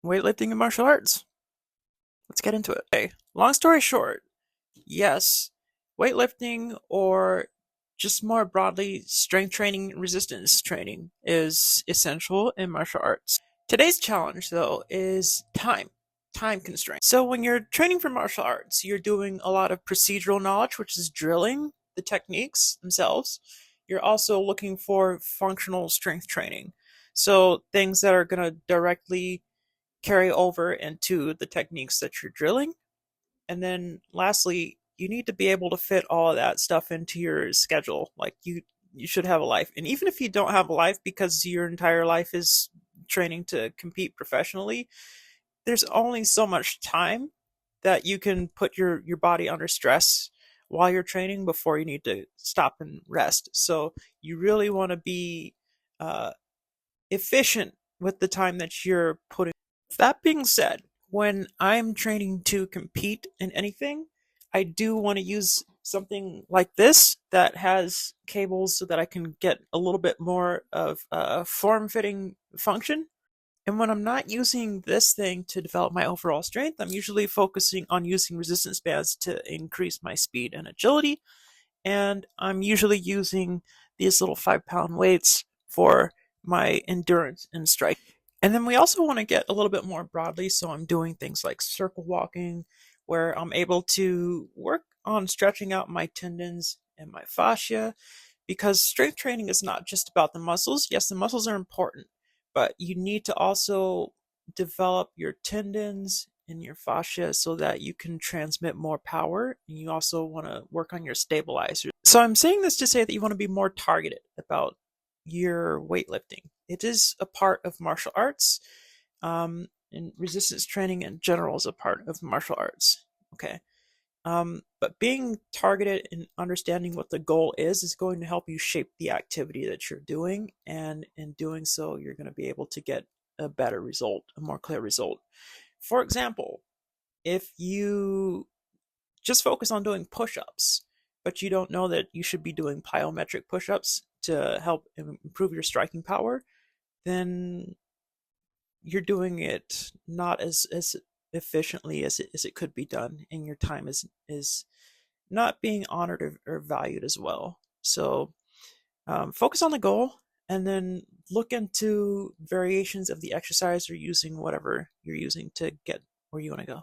weightlifting and martial arts. Let's get into it. Okay, long story short, yes, weightlifting or just more broadly, strength training and resistance training is essential in martial arts. Today's challenge, though, is time constraint. So, when you're training for martial arts, you're doing a lot of procedural knowledge, which is drilling the techniques themselves. You're also looking for functional strength training. So, things that are going to directly carry over into the techniques that you're drilling. And then lastly, you need to be able to fit all of that stuff into your schedule. Like you should have a life. And even if you don't have a life because your entire life is training to compete professionally, there's only so much time that you can put your body under stress while you're training before you need to stop and rest. So you really want to be uh, efficient with the time that you're putting. That being said, when I'm training to compete in anything, I do want to use something like this that has cables so that I can get a little bit more of a form fitting function. And when I'm not using this thing to develop my overall strength, I'm usually focusing on using resistance bands to increase my speed and agility. And I'm usually using these little 5 pound weights for my endurance and strike. And then we also want to get a little bit more broadly. So I'm doing things like circle walking, where I'm able to work on stretching out my tendons and my fascia, because strength training is not just about the muscles. Yes, the muscles are important, but you need to also develop your tendons and your fascia so that you can transmit more power. And you also want to work on your stabilizers. So I'm saying this to say that you want to be more targeted about your weightlifting. It is a part of martial arts, and resistance training in general is a part of martial arts. Okay. But being targeted and understanding what the goal is going to help you shape the activity that you're doing. And in doing so, you're going to be able to get a better result, a more clear result. For example, if you just focus on doing push ups, but you don't know that you should be doing plyometric push ups to help improve your striking power, then you're doing it not as efficiently as it could be done, and your time is not being honored or valued as well. So focus on the goal, and then look into variations of the exercise or using whatever you're using to get where you want to go.